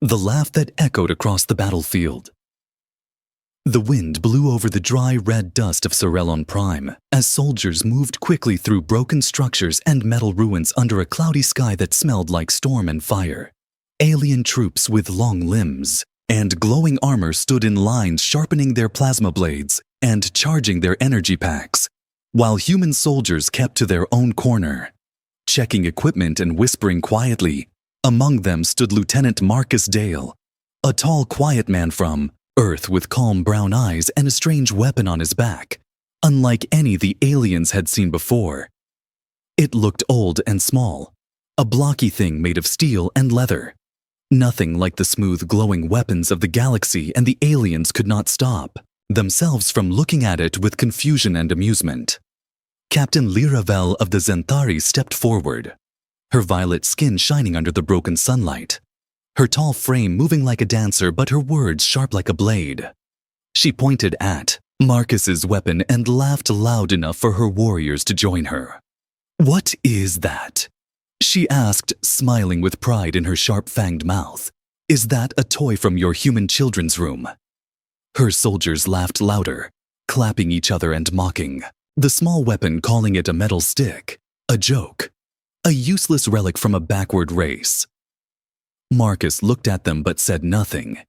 the laugh that echoed across the battlefield. The wind blew over the dry red dust of Sorellon Prime as soldiers moved quickly through broken structures and metal ruins under a cloudy sky that smelled like storm and fire. Alien troops with long limbs and glowing armor stood in lines, sharpening their plasma blades and charging their energy packs, while human soldiers kept to their own corner, checking equipment and whispering quietly. Among them stood Lieutenant Marcus Dale, a tall, quiet man from Earth with calm brown eyes and a strange weapon on his back, unlike any the aliens had seen before. It looked old and small, a blocky thing made of steel and leather. Nothing like the smooth, glowing weapons of the galaxy, and the aliens could not stop themselves from looking at it with confusion and amusement. Captain Liravel of the Zentari stepped forward, her violet skin shining under the broken sunlight, her tall frame moving like a dancer but her words sharp like a blade. She pointed at Marcus's weapon and laughed loud enough for her warriors to join her. "What is that?" she asked, smiling with pride in her sharp-fanged mouth. "Is that a toy from your human children's room?" Her soldiers laughed louder, clapping each other and mocking, the small weapon calling it a metal stick, a joke, a useless relic from a backward race. Marcus looked at them but said nothing.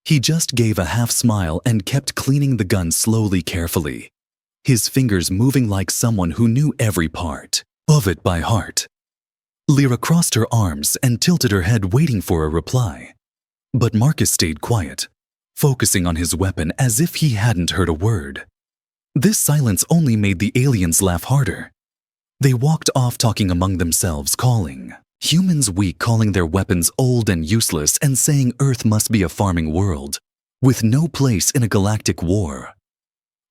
He just gave a half-smile and kept cleaning the gun slowly, carefully, his fingers moving like someone who knew every part of it by heart. Lyra crossed her arms and tilted her head, waiting for a reply. But Marcus stayed quiet, focusing on his weapon as if he hadn't heard a word. This silence only made the aliens laugh harder. They walked off talking among themselves, calling humans weak, calling their weapons old and useless, and saying Earth must be a farming world, with no place in a galactic war.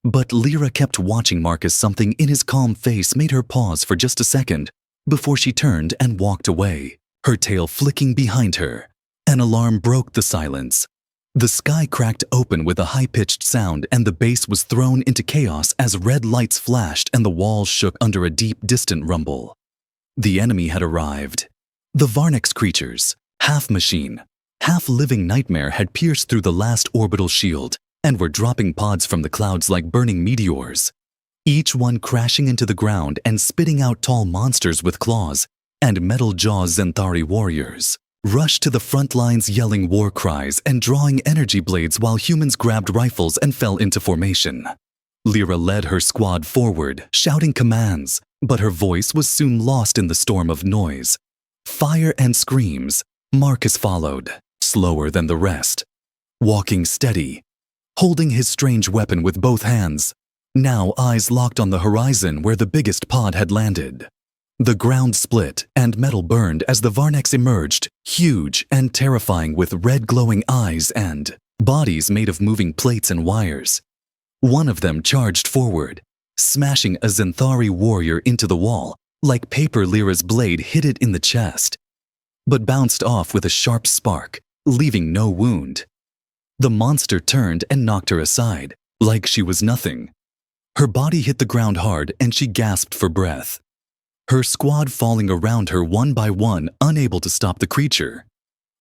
But Lyra kept watching Marcus. Something in his calm face made her pause for just a second before she turned and walked away, her tail flicking behind her. An alarm broke the silence. The sky cracked open with a high-pitched sound, and the base was thrown into chaos as red lights flashed and the walls shook under a deep, distant rumble. The enemy had arrived. The Varnex creatures, half machine, half living nightmare, had pierced through the last orbital shield and were dropping pods from the clouds like burning meteors, each one crashing into the ground and spitting out tall monsters with claws and metal jaws. Zentari warriors rushed to the front lines, yelling war cries and drawing energy blades, while humans grabbed rifles and fell into formation. Lyra led her squad forward, shouting commands, but her voice was soon lost in the storm of noise, fire and screams. Marcus followed, slower than the rest, walking steady, holding his strange weapon with both hands, now eyes locked on the horizon where the biggest pod had landed. The ground split and metal burned as the Varnex emerged, huge and terrifying, with red glowing eyes and bodies made of moving plates and wires. One of them charged forward, smashing a Zentari warrior into the wall like paper. Lyra's blade hit it in the chest, but bounced off with a sharp spark, leaving no wound. The monster turned and knocked her aside, like she was nothing. Her body hit the ground hard and she gasped for breath, her squad falling around her one by one, unable to stop the creature.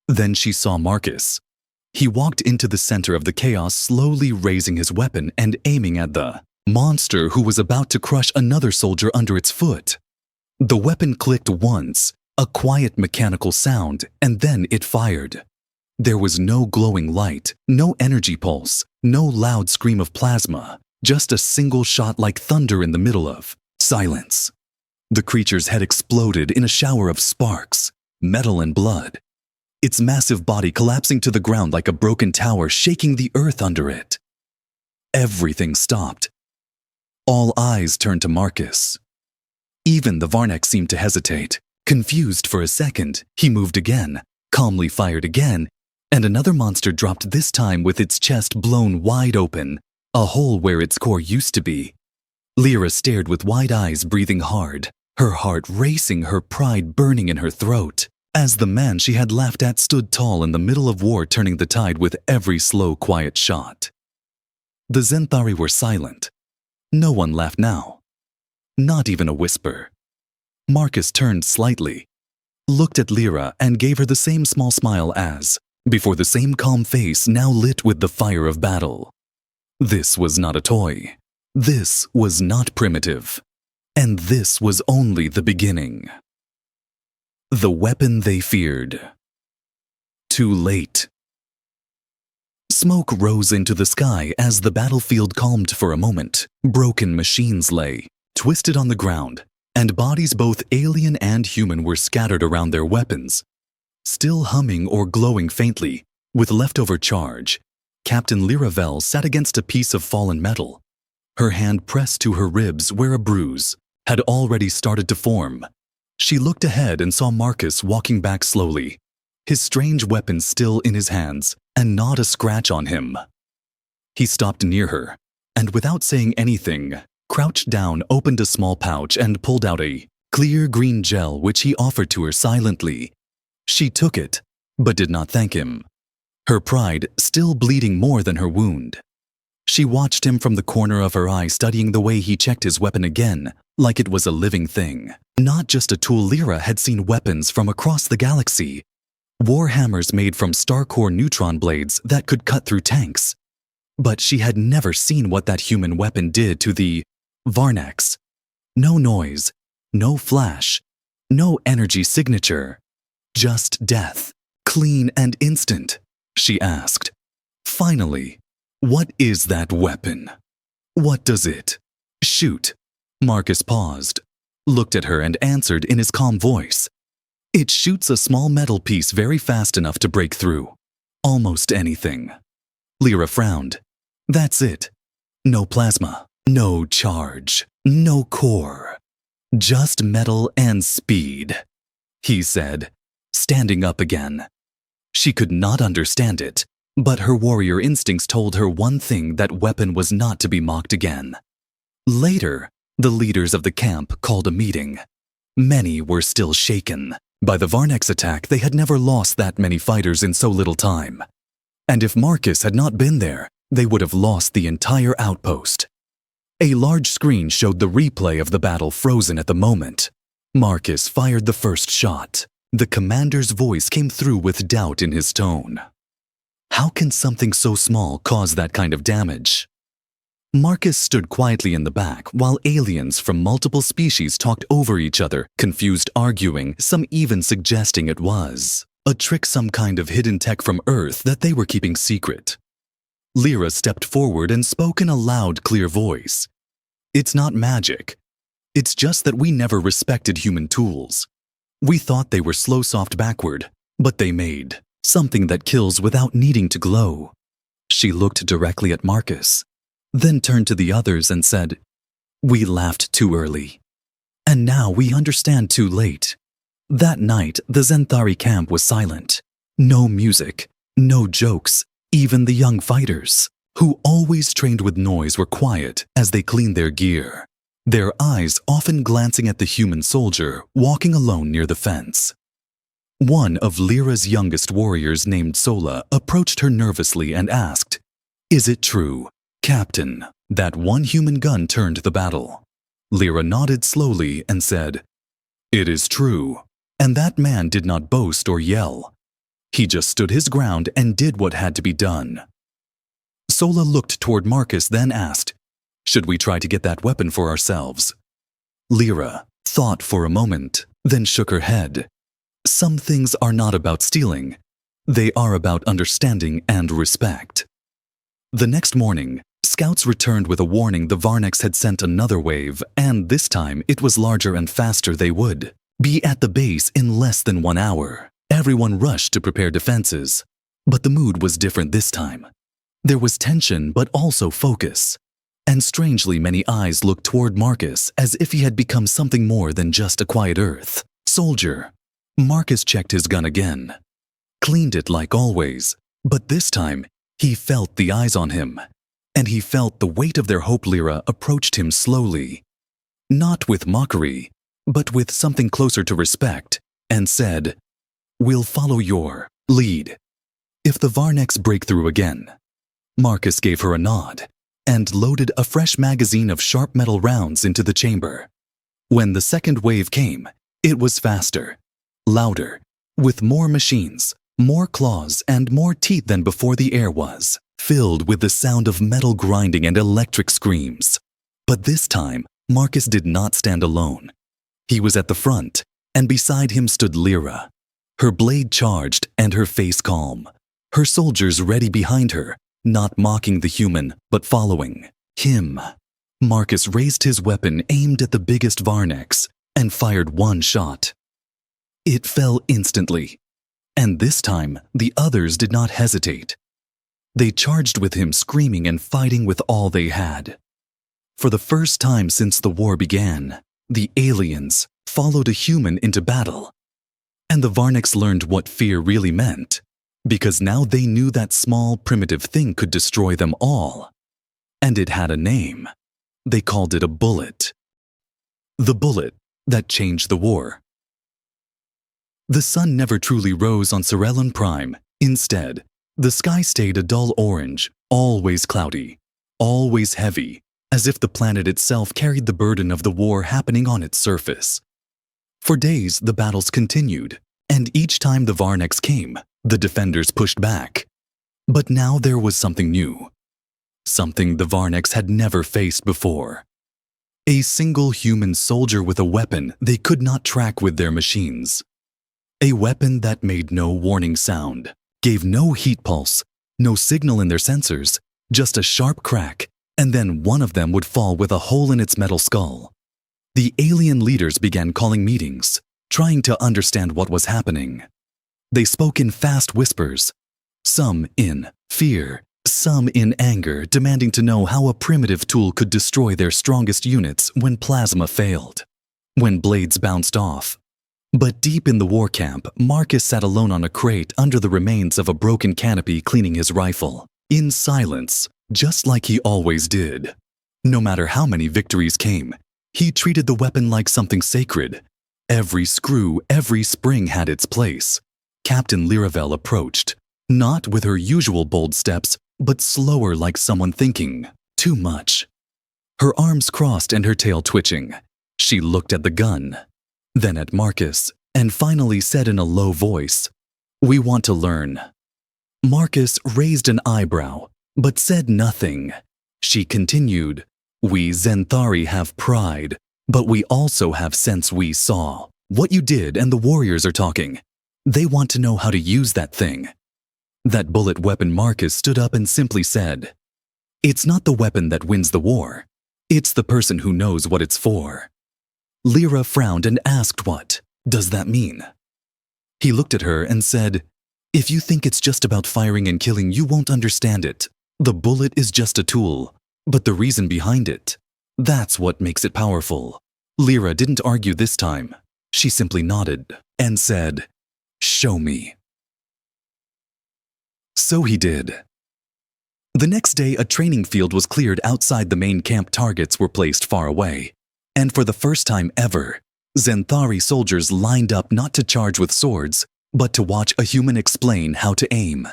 Then she saw Marcus. He walked into the center of the chaos, slowly raising his weapon and aiming at the monster who was about to crush another soldier under its foot. The weapon clicked once, a quiet mechanical sound, and then it fired. There was no glowing light, no energy pulse, no loud scream of plasma, just a single shot like thunder in the middle of silence. The creature's head exploded in a shower of sparks, metal and blood, its massive body collapsing to the ground like a broken tower, shaking the earth under it. Everything stopped. All eyes turned to Marcus. Even the Varnex seemed to hesitate, confused for a second. He moved again, calmly fired again, and another monster dropped, this time with its chest blown wide open, a hole where its core used to be. Lyra stared with wide eyes, breathing hard, her heart racing, her pride burning in her throat, as the man she had laughed at stood tall in the middle of war, turning the tide with every slow, quiet shot. The Zentari were silent. No one laughed now. Not even a whisper. Marcus turned slightly, looked at Lyra, and gave her the same small smile as before the same calm face now lit with the fire of battle. This was not a toy. This was not primitive. And this was only the beginning. The weapon they feared. Too late. Smoke rose into the sky as the battlefield calmed for a moment. Broken machines lay, twisted on the ground, and bodies both alien and human were scattered around their weapons. Still humming or glowing faintly, with leftover charge, Captain Liravel sat against a piece of fallen metal. Her hand pressed to her ribs where a bruise had already started to form. She looked ahead and saw Marcus walking back slowly, his strange weapon still in his hands and not a scratch on him. He stopped near her, and without saying anything, crouched down, opened a small pouch and pulled out a clear green gel which he offered to her silently. She took it, but did not thank him, her pride still bleeding more than her wound. She watched him from the corner of her eye, studying the way he checked his weapon again, like it was a living thing. Not just a tool. Lyra had seen weapons from across the galaxy. War hammers made from star-core neutron blades that could cut through tanks. But she had never seen what that human weapon did to the Varnex. No noise, no flash, no energy signature. Just death, clean and instant. She asked, finally, what is that weapon? What does it shoot? Marcus paused, looked at her and answered in his calm voice. It shoots a small metal piece very fast enough to break through almost anything. Lyra frowned. That's it. No plasma, no charge, no core. Just metal and speed, he said, standing up again. She could not understand it, but her warrior instincts told her one thing: that weapon was not to be mocked again. Later, the leaders of the camp called a meeting. Many were still shaken. By the Varnex attack, they had never lost that many fighters in so little time. And if Marcus had not been there, they would have lost the entire outpost. A large screen showed the replay of the battle, frozen at the moment. Marcus fired the first shot. The commander's voice came through with doubt in his tone. How can something so small cause that kind of damage? Marcus stood quietly in the back while aliens from multiple species talked over each other, confused, arguing, some even suggesting it was a trick, some kind of hidden tech from Earth that they were keeping secret. Lyra stepped forward and spoke in a loud, clear voice. It's not magic. It's just that we never respected human tools. We thought they were slow, soft, backward, but they made something that kills without needing to glow. She looked directly at Marcus, then turned to the others and said, We laughed too early. And now we understand too late. That night, the Zenthari camp was silent. No music, no jokes. Even the young fighters, who always trained with noise, were quiet as they cleaned their gear, their eyes often glancing at the human soldier walking alone near the fence. One of Lyra's youngest warriors, named Sola, approached her nervously and asked, Is it true, Captain, that one human gun turned the battle? Lyra nodded slowly and said, It is true, and that man did not boast or yell. He just stood his ground and did what had to be done. Sola looked toward Marcus, then asked, Should we try to get that weapon for ourselves? Lyra thought for a moment, then shook her head. Some things are not about stealing. They are about understanding and respect. The next morning, scouts returned with a warning. The Varnex had sent another wave, and this time it was larger and faster. They would be at the base in less than 1 hour. Everyone rushed to prepare defenses, but the mood was different this time. There was tension, but also focus. And strangely, many eyes looked toward Marcus as if he had become something more than just a quiet Earth soldier. Marcus checked his gun again, cleaned it like always, but this time he felt the eyes on him, and he felt the weight of their hope. Lyra approached him slowly, not with mockery, but with something closer to respect, and said, We'll follow your lead. If the Varnex break through again. Marcus gave her a nod and loaded a fresh magazine of sharp metal rounds into the chamber. When the second wave came, it was faster, louder, with more machines, More claws and more teeth than before the air was, filled with the sound of metal grinding and electric screams. But this time, Marcus did not stand alone. He was at the front, and beside him stood Lyra, her blade charged and her face calm, her soldiers ready behind her, not mocking the human, but following him. Marcus raised his weapon aimed at the biggest Varnex and fired one shot. It fell instantly, and this time the others did not hesitate. They charged with him, screaming and fighting with all they had. For the first time since the war began, the aliens followed a human into battle. And the Varnex learned what fear really meant, because now they knew that small, primitive thing could destroy them all. And it had a name. They called it a bullet. The bullet that changed the war. The sun never truly rose on Cerellon Prime. Instead, the sky stayed a dull orange, always cloudy, always heavy, as if the planet itself carried the burden of the war happening on its surface. For days, the battles continued, and each time the Varnex came, the defenders pushed back. But now there was something new. Something the Varnex had never faced before. A single human soldier with a weapon they could not track with their machines. A weapon that made no warning sound, gave no heat pulse, no signal in their sensors, just a sharp crack, and then one of them would fall with a hole in its metal skull. The alien leaders began calling meetings, trying to understand what was happening. They spoke in fast whispers, some in fear, some in anger, demanding to know how a primitive tool could destroy their strongest units when plasma failed, when blades bounced off. But deep in the war camp, Marcus sat alone on a crate under the remains of a broken canopy, cleaning his rifle, in silence, just like he always did. No matter how many victories came, he treated the weapon like something sacred. Every screw, every spring had its place. Captain Liravel approached, not with her usual bold steps, but slower, like someone thinking too much. Her arms crossed and her tail twitching. She looked at the gun, then at Marcus, and finally said in a low voice, "We want to learn." Marcus raised an eyebrow, but said nothing. She continued, "We Zenthari have pride, but we also have sense. We saw what you did, and the warriors are talking. They want to know how to use that thing." That bullet weapon. Marcus stood up and simply said, "It's not the weapon that wins the war. It's the person who knows what it's for." Lyra frowned and asked, "What does that mean?" He looked at her and said, "If you think it's just about firing and killing, you won't understand it. The bullet is just a tool, but the reason behind it, that's what makes it powerful." Lyra didn't argue this time. She simply nodded and said, "Show me." So he did. The next day, a training field was cleared outside the main camp. Targets were placed far away. And for the first time ever, Zenthari soldiers lined up not to charge with swords, but to watch a human explain how to aim,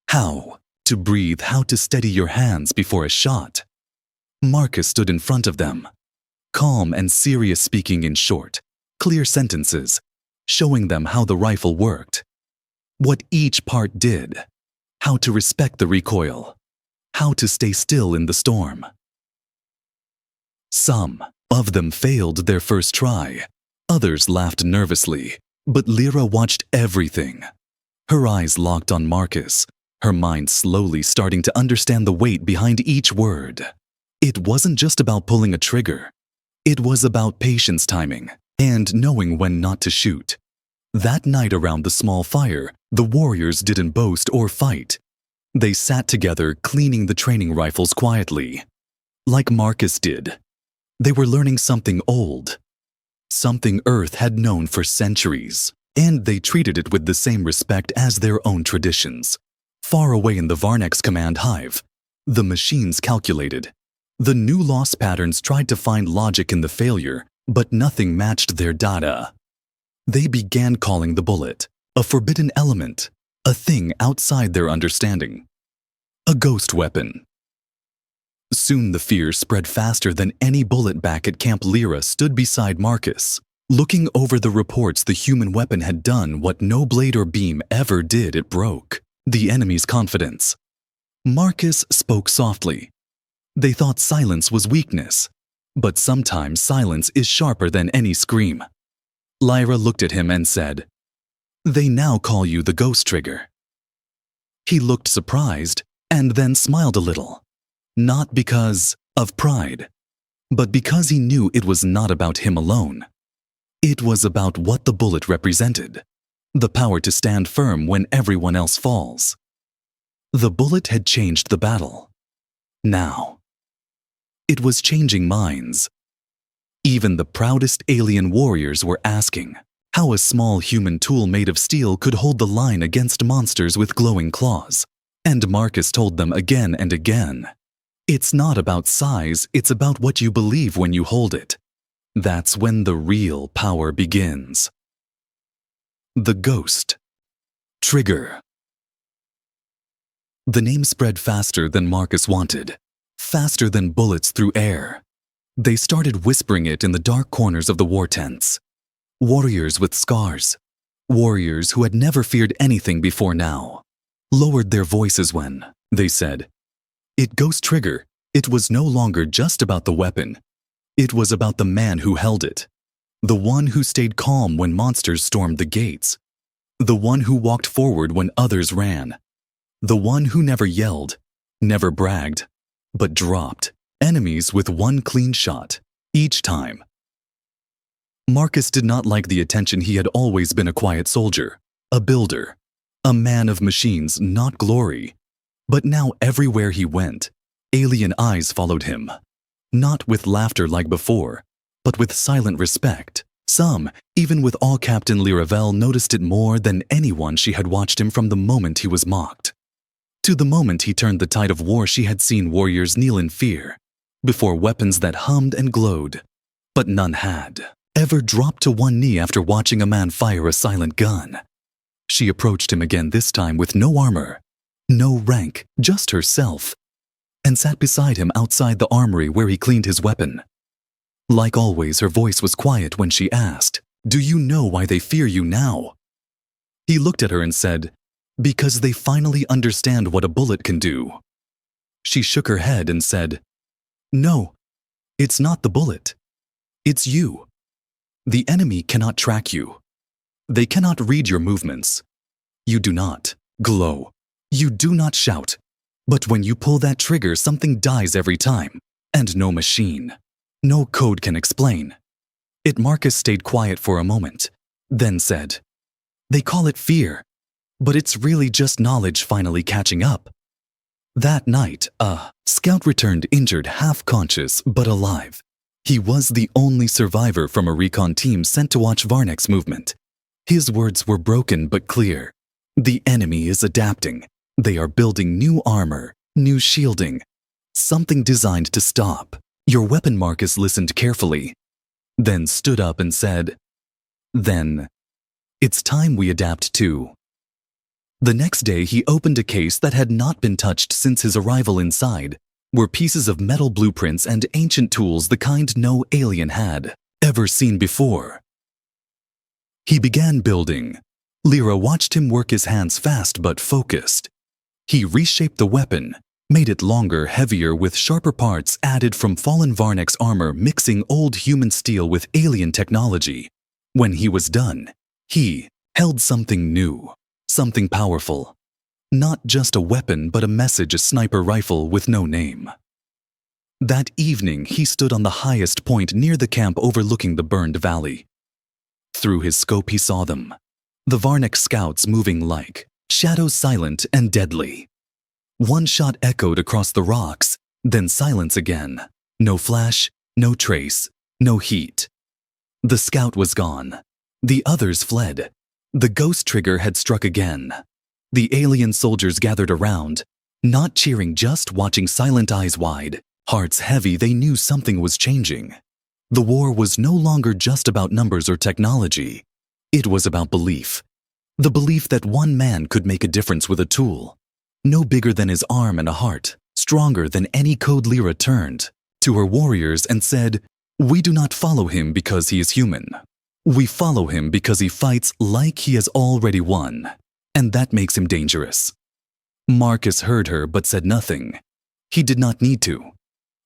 how to breathe, how to steady your hands before a shot. Marcus stood in front of them, calm and serious, speaking in short, clear sentences, showing them how the rifle worked, what each part did, how to respect the recoil, how to stay still in the storm. Some of them failed their first try. Others laughed nervously, but Lyra watched everything. Her eyes locked on Marcus, her mind slowly starting to understand the weight behind each word. It wasn't just about pulling a trigger. It was about patience, timing, and knowing when not to shoot. That night around the small fire, the warriors didn't boast or fight. They sat together, cleaning the training rifles quietly, like Marcus did. They were learning something old, something Earth had known for centuries, and they treated it with the same respect as their own traditions. Far away in the Varnex command hive, the machines calculated. The new loss patterns tried to find logic in the failure, but nothing matched their data. They began calling the bullet a forbidden element, a thing outside their understanding, a ghost weapon. Soon the fear spread faster than any bullet. Back at Camp, Lyra stood beside Marcus, Looking over the reports, the human weapon had done what no blade or beam ever did. It broke the enemy's confidence. Marcus spoke softly. They thought silence was weakness, but sometimes silence is sharper than any scream. Lyra looked at him and said, "They now call you the Ghost Trigger." He looked surprised and then smiled a little, not because of pride, but because he knew it was not about him alone. It was about what the bullet represented, the power to stand firm when everyone else falls. The bullet had changed the battle. Now, it was changing minds. Even the proudest alien warriors were asking how a small human tool made of steel could hold the line against monsters with glowing claws. And Marcus told them again and again, it's not about size, it's about what you believe when you hold it. That's when the real power begins. The Ghost Trigger. The name spread faster than Marcus wanted, faster than bullets through air. They started whispering it in the dark corners of the war tents. Warriors with scars, warriors who had never feared anything before now, lowered their voices when they said, "It Ghost Trigger." It was no longer just about the weapon. It was about the man who held it, the one who stayed calm when monsters stormed the gates, the one who walked forward when others ran, the one who never yelled, never bragged, but dropped enemies with one clean shot, each time. Marcus did not like the attention. He had always been a quiet soldier, a builder, a man of machines, not glory. But now everywhere he went, alien eyes followed him. Not with laughter like before, but with silent respect. Some, even with all Captain Liravel, noticed it more than anyone. She had watched him from the moment he was mocked. To the moment he turned the tide of war, she had seen warriors kneel in fear before weapons that hummed and glowed, but none had ever dropped to one knee after watching a man fire a silent gun. She approached him again, this time with no armor, no rank, just herself, and sat beside him outside the armory where he cleaned his weapon. Like always, her voice was quiet when she asked, "Do you know why they fear you now?" He looked at her and said, "Because they finally understand what a bullet can do." She shook her head and said, "No, it's not the bullet. It's you. The enemy cannot track you. They cannot read your movements. You do not glow. You do not shout. But when you pull that trigger, something dies every time, and no machine, no code can explain it." Marcus stayed quiet for a moment, then said, "They call it fear, but it's really just knowledge finally catching up." That night, a scout returned injured, half-conscious, but alive. He was the only survivor from a recon team sent to watch Varnek's movement. His words were broken but clear. The enemy is adapting. They are building new armor, new shielding, something designed to stop your weapon. Marcus listened carefully, then stood up and said, "Then, it's time we adapt too." The next day, he opened a case that had not been touched since his arrival. Inside were pieces of metal blueprints and ancient tools, the kind no alien had ever seen before. He began building. Lyra watched him work, his hands fast but focused. He reshaped the weapon, made it longer, heavier, with sharper parts added from fallen Varnek's armor, mixing old human steel with alien technology. When he was done, he held something new, something powerful. Not just a weapon, but a message, a sniper rifle with no name. That evening, he stood on the highest point near the camp overlooking the burned valley. Through his scope, he saw them, the Varnek scouts, moving like shadows, silent and deadly. One shot echoed across the rocks, then silence again. No flash, no trace, no heat. The scout was gone. The others fled. The Ghost Trigger had struck again. The alien soldiers gathered around, not cheering, just watching, silent, eyes wide, hearts heavy. They knew something was changing. The war was no longer just about numbers or technology. It was about belief. The belief that one man could make a difference with a tool, no bigger than his arm, and a heart stronger than any code. Lyra turned to her warriors and said, "We do not follow him because he is human. We follow him because he fights like he has already won, and that makes him dangerous. Marcus heard her but said nothing. He did not need to.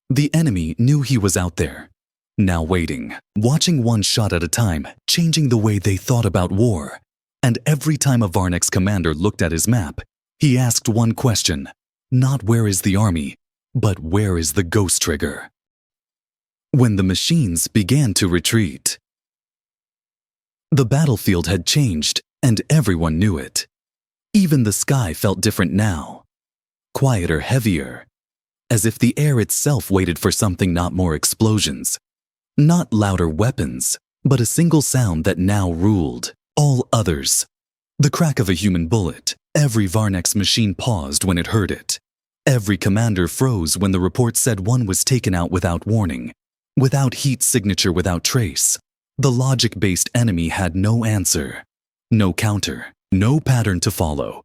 The enemy knew he was out there, now waiting, watching one shot at a time, changing the way they thought about war. And every time a Varnex commander looked at his map, he asked one question, not where is the army, but where is the ghost trigger? When the machines began to retreat. The battlefield had changed, and everyone knew it. Even the sky felt different now. Quieter, heavier, as if the air itself waited for something, not more explosions. Not louder weapons, but a single sound that now ruled all others. The crack of a human bullet. Every Varnex machine paused when it heard it. Every commander froze when the report said one was taken out without warning, without heat signature, without trace. The logic-based enemy had no answer, no counter, no pattern to follow.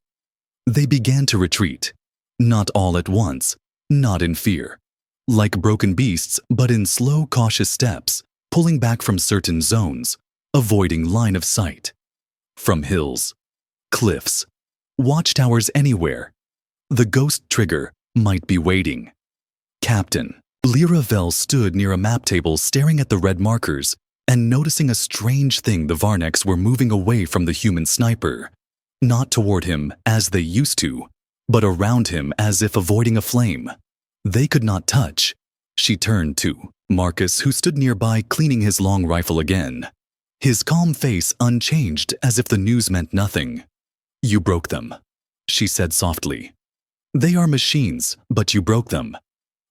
They began to retreat, not all at once, not in fear, like broken beasts, but in slow, cautious steps, pulling back from certain zones, avoiding line of sight. From hills, cliffs, watchtowers, anywhere. The ghost trigger might be waiting. Captain Lyra Vell stood near a map table, staring at the red markers and noticing a strange thing. The Varnex were moving away from the human sniper, not toward him as they used to, but around him as if avoiding a flame. They could not touch. She turned to Marcus, who stood nearby cleaning his long rifle again, his calm face unchanged as if the news meant nothing. You broke them, she said softly. They are machines, but you broke them.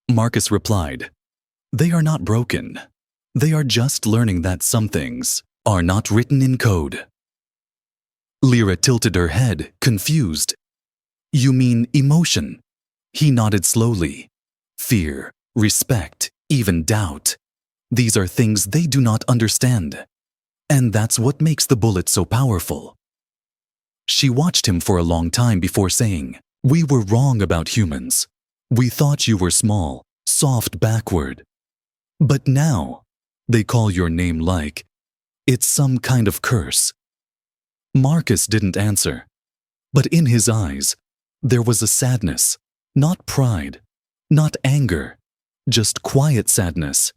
Marcus replied, they are not broken. They are just learning that some things are not written in code. Lyra tilted her head, confused. You mean emotion? He nodded slowly. Fear, respect, even doubt. These are things they do not understand. And that's what makes the bullet so powerful. She watched him for a long time before saying, we were wrong about humans. We thought you were small, soft, backward. But now, they call your name like it's some kind of curse. Marcus didn't answer, but in his eyes, there was a sadness, not pride, not anger, just quiet sadness,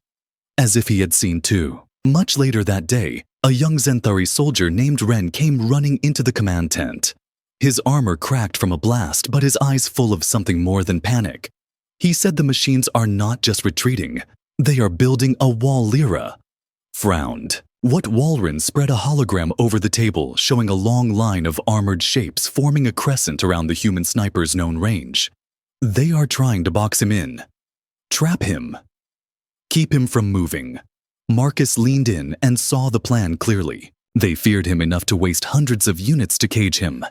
as if he had seen too. Much later that day, a young Zenthari soldier named Ren came running into the command tent. His armor cracked from a blast, but his eyes full of something more than panic. He said the machines are not just retreating, they are building a wall. Lyra frowned. What Walren spread a hologram over the table, showing a long line of armored shapes forming a crescent around the human sniper's known range. They are trying to box him in, trap him, keep him from moving. Marcus leaned in and saw the plan clearly. They feared him enough to waste hundreds of units to cage him.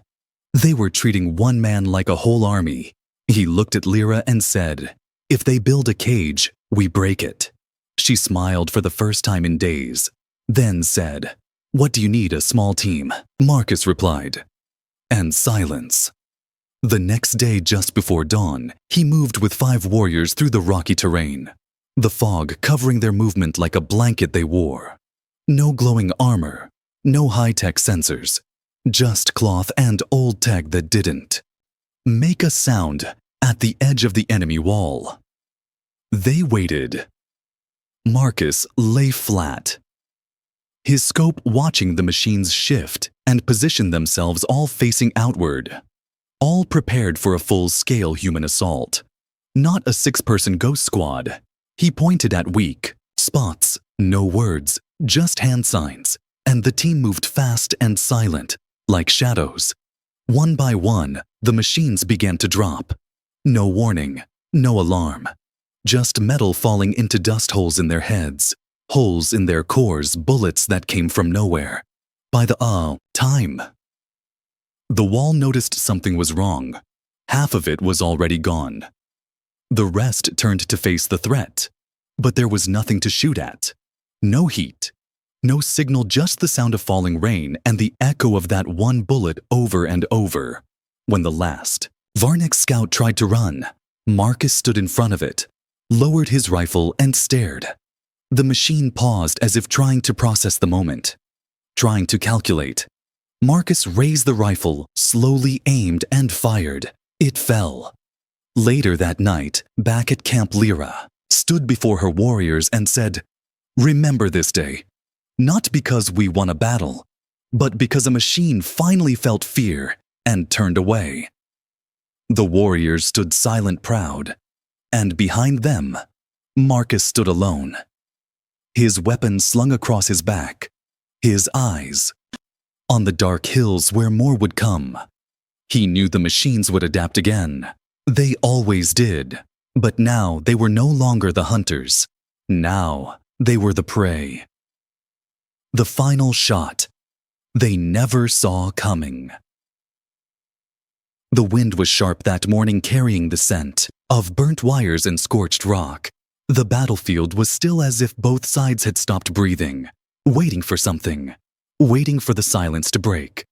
They were treating one man like a whole army. He looked at Lyra and said, if they build a cage, we break it. She smiled for the first time in days, then said, what do you need? A small team? Marcus replied. And silence. The next day, just before dawn, he moved with 5 warriors through the rocky terrain, the fog covering their movement like a blanket they wore. No glowing armor, no high-tech sensors, just cloth and old tech that didn't make a sound at the edge of the enemy wall. They waited. Marcus lay flat, his scope watching the machines shift and position themselves, all facing outward, all prepared for a full-scale human assault. Not a 6-person ghost squad. He pointed at weak spots, no words, just hand signs, and the team moved fast and silent, like shadows. One by one, the machines began to drop. No warning, no alarm. Just metal falling into dust holes in their heads, holes in their cores, bullets that came from nowhere. By the time the wall noticed something was wrong, half of it was already gone. The rest turned to face the threat, but there was nothing to shoot at. No heat, no signal, just the sound of falling rain and the echo of that one bullet over and over. When the last Varnex scout tried to run, Marcus stood in front of it, lowered his rifle and stared. The machine paused as if trying to process the moment. trying to calculate. Marcus raised the rifle, slowly aimed and fired. It fell. Later that night, back at Camp Lyra, stood before her warriors and said, "Remember this day, not because we won a battle, but because a machine finally felt fear and turned away." The warriors stood silent, proud, and behind them, Marcus stood alone. His weapon slung across his back, his eyes on the dark hills where more would come. He knew the machines would adapt again. They always did. But now they were no longer the hunters. Now they were the prey. The final shot they never saw coming. The wind was sharp that morning, carrying the scent of burnt wires and scorched rock. The battlefield was still, as if both sides had stopped breathing, waiting for something, waiting for the silence to break.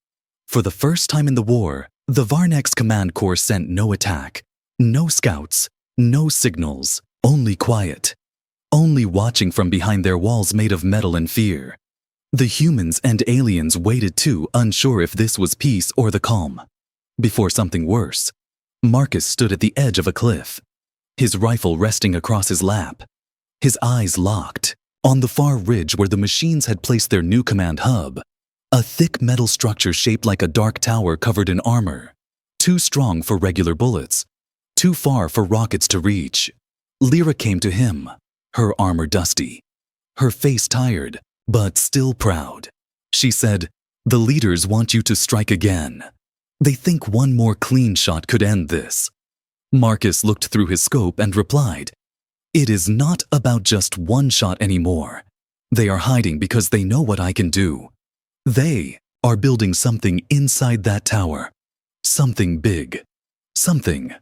For the first time in the war, the Varnek's command corps sent no attack, no scouts, no signals, only quiet, only watching from behind their walls made of metal and fear. The humans and aliens waited too, unsure if this was peace or the calm. Before something worse, Marcus stood at the edge of a cliff, his rifle resting across his lap, his eyes locked on the far ridge where the machines had placed their new command hub, a thick metal structure shaped like a dark tower covered in armor, too strong for regular bullets, too far for rockets to reach. Lyra came to him, her armor dusty, her face tired, but still proud. She said, "The leaders want you to strike again. They think one more clean shot could end this." Marcus looked through his scope and replied, "It is not about just one shot anymore. They are hiding because they know what I can do. They are building something inside that tower. Something big. Something."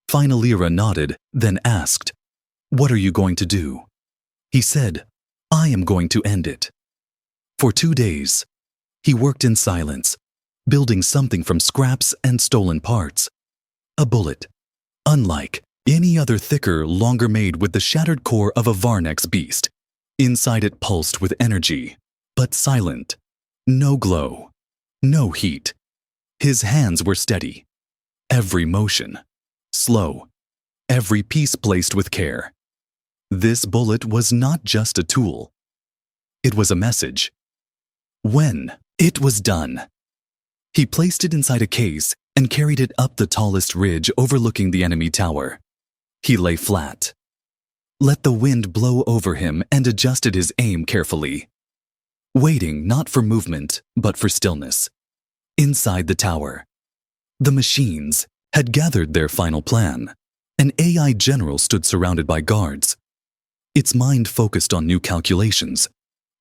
Finally, Lyra nodded, then asked, "What are you going to do?" He said, "I am going to end it." For 2 days, he worked in silence, building something from scraps and stolen parts. A bullet, unlike any other, thicker, longer, made with the shattered core of a Varnek's beast. Inside it pulsed with energy, but silent. No glow, no heat. His hands were steady. Every motion, slow. Every piece placed with care. This bullet was not just a tool. It was a message. When it was done, he placed it inside a case and carried it up the tallest ridge overlooking the enemy tower. He lay flat, let the wind blow over him, and adjusted his aim carefully, waiting not for movement, but for stillness. Inside the tower, the machines had gathered their final plan. An AI general stood surrounded by guards. Its mind focused on new calculations,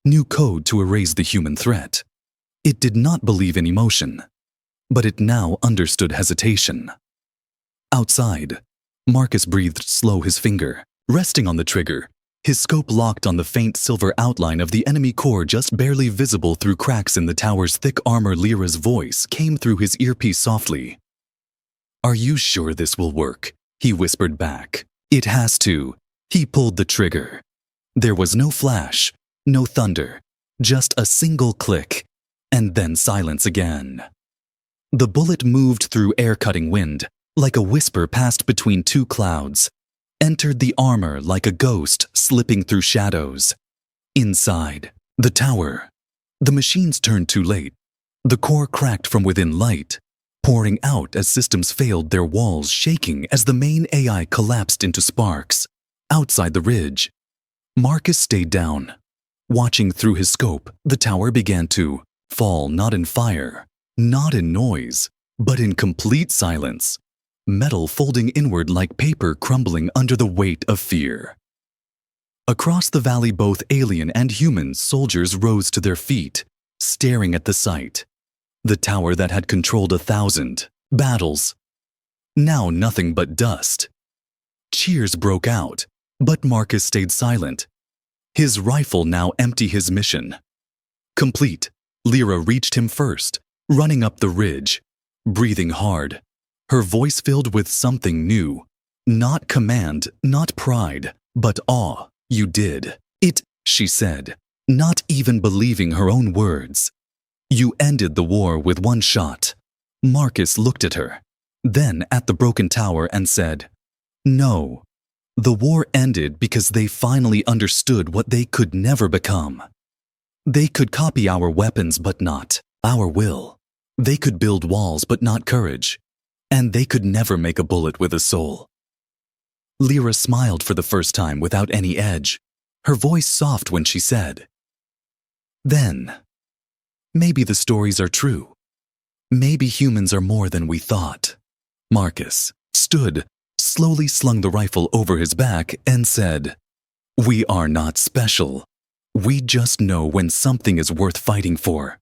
new code to erase the human threat. It did not believe in emotion, but it now understood hesitation. Outside, Marcus breathed slow, his finger resting on the trigger, his scope locked on the faint silver outline of the enemy core just barely visible through cracks in the tower's thick armor. Lyra's voice came through his earpiece softly. "Are you sure this will work?" he whispered back. "It has to." He pulled the trigger. There was no flash, no thunder, just a single click, and then silence again. The bullet moved through air-cutting wind, like a whisper passed between two clouds, entered the armor like a ghost slipping through shadows. Inside the tower, the machines turned too late. The core cracked from within, light pouring out as systems failed, their walls shaking as the main AI collapsed into sparks. Outside the ridge, Marcus stayed down. Watching through his scope, the tower began to fall, not in fire, not in noise, but in complete silence. Metal folding inward like paper, crumbling under the weight of fear. Across the valley, both alien and human soldiers rose to their feet, staring at the sight. The tower that had controlled 1,000 battles. Now nothing but dust. Cheers broke out, but Marcus stayed silent. His rifle now empty, his mission complete. Lyra reached him first, running up the ridge, breathing hard, her voice filled with something new. Not command, not pride, but awe. "You did it," she said. not even believing her own words. You ended the war with one shot. Marcus looked at her, then at the broken tower and said, "No, the war ended because they finally understood what they could never become. They could copy our weapons but not our will. They could build walls but not courage. And they could never make a bullet with a soul." Lyra smiled for the first time without any edge, her voice soft when she said, "Then, maybe the stories are true. Maybe humans are more than we thought." Marcus stood, slowly slung the rifle over his back, and said, "We are not special. We just know when something is worth fighting for."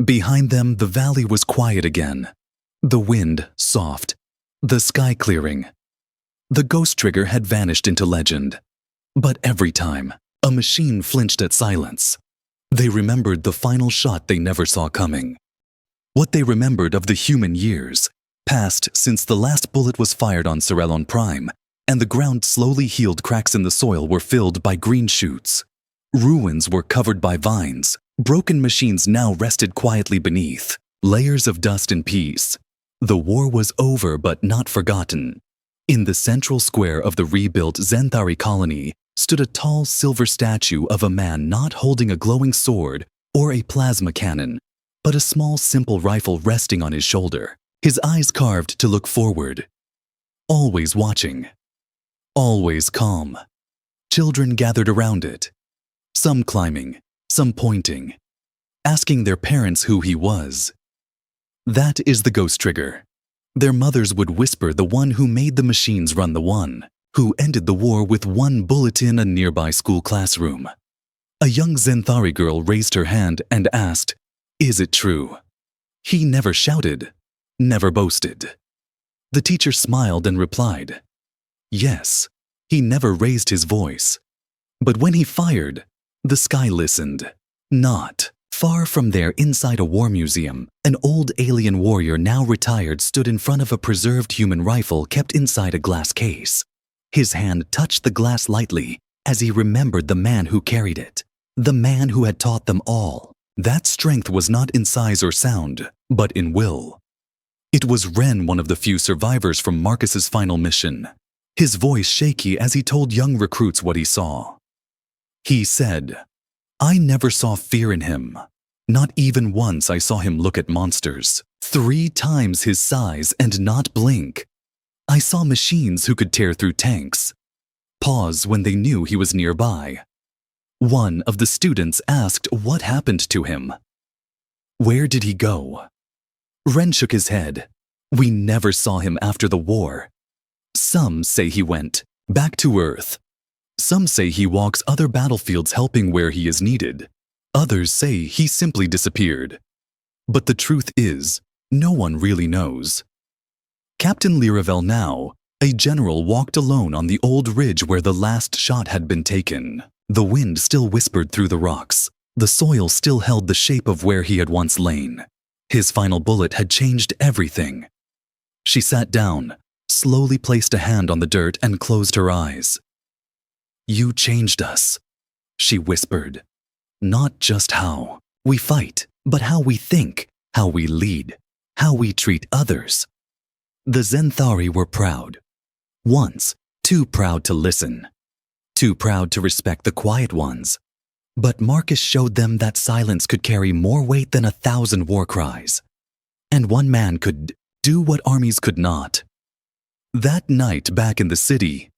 Behind them, the valley was quiet again. The wind soft, the sky clearing. The ghost trigger had vanished into legend. But every time, a machine flinched at silence. They remembered the final shot they never saw coming. What they remembered of the human years, passed since the last bullet was fired on Cerellon Prime, and the ground slowly healed cracks in the soil were filled by green shoots. Ruins were covered by vines. Broken machines now rested quietly beneath, layers of dust and peace. The war was over but not forgotten. In the central square of the rebuilt Zenthari colony stood a tall silver statue of a man not holding a glowing sword or a plasma cannon, but a small simple rifle resting on his shoulder, his eyes carved to look forward. Always watching. Always calm. Children gathered around it. Some climbing, some pointing, asking their parents who he was. That is the ghost trigger. Their mothers would whisper the one who made the machines run the one, who ended the war with one bullet in a nearby school classroom. A young Zenthari girl raised her hand and asked, "Is it true?" He never shouted, never boasted. The teacher smiled and replied, "Yes." He never raised his voice. But when he fired, the sky listened. Not far from there, inside a war museum, an old alien warrior now retired stood in front of a preserved human rifle kept inside a glass case. His hand touched the glass lightly as he remembered the man who carried it, the man who had taught them all. That strength was not in size or sound, but in will. It was Ren, one of the few survivors from Marcus's final mission, his voice shaky as he told young recruits what he saw. He said, "I never saw fear in him. Not even once I saw him look at monsters, 3 times his size and not blink. I saw machines who could tear through tanks, pause when they knew he was nearby." One of the students asked what happened to him. "Where did he go?" Ren shook his head. "We never saw him after the war. Some say he went back to Earth. Some say he walks other battlefields helping where he is needed. Others say he simply disappeared. But the truth is, no one really knows." Captain Liravel now, a general, walked alone on the old ridge where the last shot had been taken. The wind still whispered through the rocks. The soil still held the shape of where he had once lain. His final bullet had changed everything. She sat down, slowly placed a hand on the dirt and closed her eyes. "You changed us," she whispered. "Not just how we fight, but how we think, how we lead, how we treat others." The Zenthari were proud. Once, too proud to listen. Too proud to respect the quiet ones. But Marcus showed them that silence could carry more weight than 1,000 war cries. And one man could do what armies could not. That night back in the city,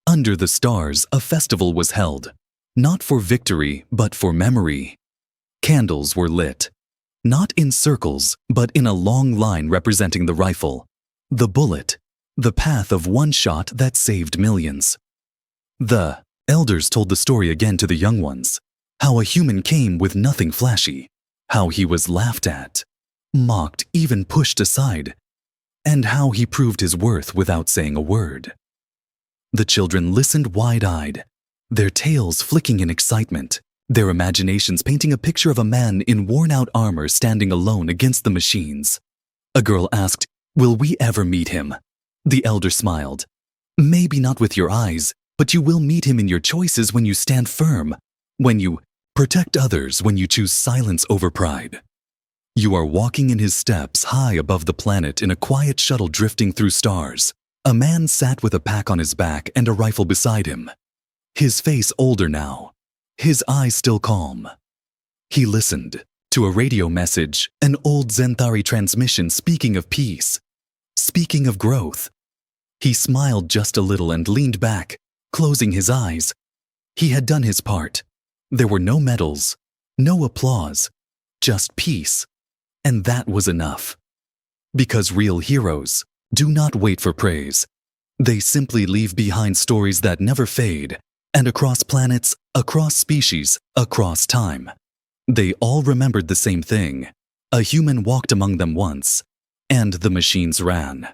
under the stars, a festival was held. Not for victory, but for memory. Candles were lit. Not in circles, but in a long line representing the rifle, the bullet, the path of one shot that saved millions. The elders told the story again to the young ones, how a human came with nothing flashy, how he was laughed at, mocked, even pushed aside, and how he proved his worth without saying a word. The children listened wide-eyed, their tails flicking in excitement, their imaginations painting a picture of a man in worn-out armor standing alone against the machines. A girl asked, "Will we ever meet him?" The elder smiled. "Maybe not with your eyes, but you will meet him in your choices when you stand firm, when you Protect others when you choose silence over pride. You are walking in his steps high above the planet in a quiet shuttle drifting through stars. A man sat with a pack on his back and a rifle beside him. His face older now, his eyes still calm. He listened to a radio message, an old Zenthari transmission speaking of peace, speaking of growth. He smiled just a little and leaned back, closing his eyes. He had done his part. There were no medals, no applause, just peace. And that was enough. Because real heroes do not wait for praise. They simply leave behind stories that never fade, and across planets, across species, across time. They all remembered the same thing. A human walked among them once, and the machines ran.